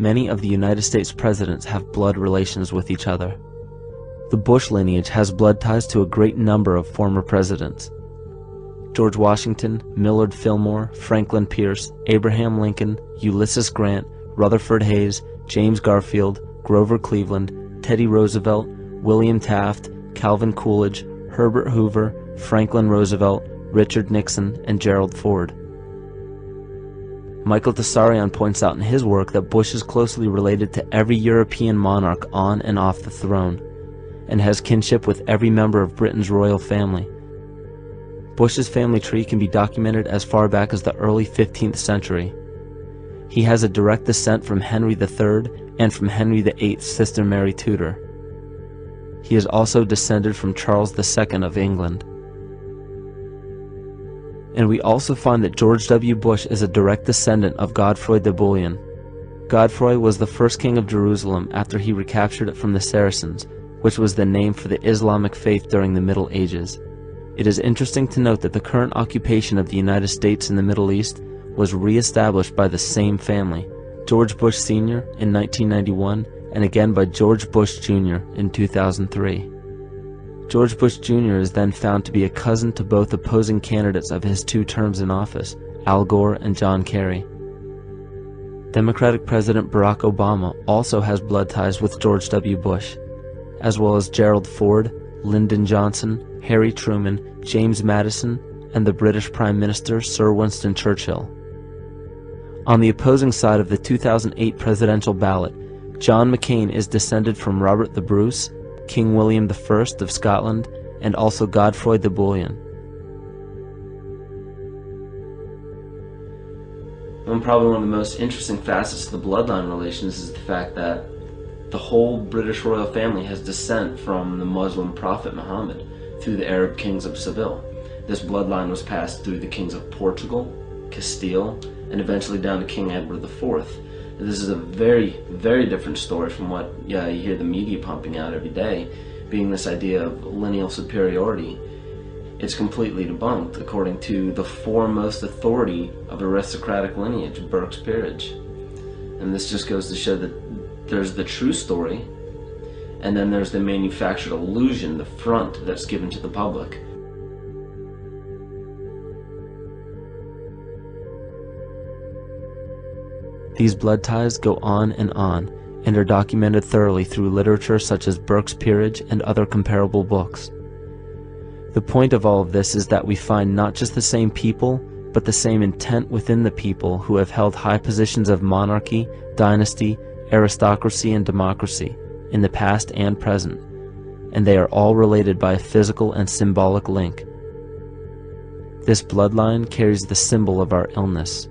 many of the United States presidents have blood relations with each other. The Bush lineage has blood ties to a great number of former presidents. George Washington, Millard Fillmore, Franklin Pierce, Abraham Lincoln, Ulysses Grant, Rutherford Hayes, James Garfield, Grover Cleveland, Teddy Roosevelt, William Taft, Calvin Coolidge, Herbert Hoover, Franklin Roosevelt, Richard Nixon, and Gerald Ford. Michael Tsarion points out in his work that Bush is closely related to every European monarch on and off the throne, and has kinship with every member of Britain's royal family. Bush's family tree can be documented as far back as the early 15th century. He has a direct descent from Henry III and from Henry VIII's sister Mary Tudor. He is also descended from Charles II of England. And we also find that George W. Bush is a direct descendant of Godfrey de Bouillon. Godfrey was the first king of Jerusalem after he recaptured it from the Saracens, which was the name for the Islamic faith during the Middle Ages. It is interesting to note that the current occupation of the United States in the Middle East was re-established by the same family, George Bush Sr. in 1991, and again by George Bush Jr. in 2003. George Bush Jr. is then found to be a cousin to both opposing candidates of his 2 terms in office, Al Gore and John Kerry. Democratic President Barack Obama also has blood ties with George W. Bush, as well as Gerald Ford, Lyndon Johnson, Harry Truman, James Madison, and the British Prime Minister Sir Winston Churchill. On the opposing side of the 2008 presidential ballot, John McCain is descended from Robert the Bruce, King William I of Scotland, and also Godfrey de Bouillon. Probably one of the most interesting facets of the bloodline relations is the fact that the whole British royal family has descent from the Muslim prophet Muhammad through the Arab kings of Seville. This bloodline was passed through the kings of Portugal, Castile, and eventually down to King Edward IV. And this is a very, very different story from what you hear the media pumping out every day, being this idea of lineal superiority. It's completely debunked according to the foremost authority of aristocratic lineage, Burke's Peerage. And this just goes to show that there's the true story, and then there's the manufactured illusion, the front that's given to the public. These blood ties go on and are documented thoroughly through literature such as Burke's Peerage and other comparable books. The point of all of this is that we find not just the same people, but the same intent within the people who have held high positions of monarchy, dynasty, aristocracy, and democracy in the past and present, and they are all related by a physical and symbolic link. This bloodline carries the symbol of our illness,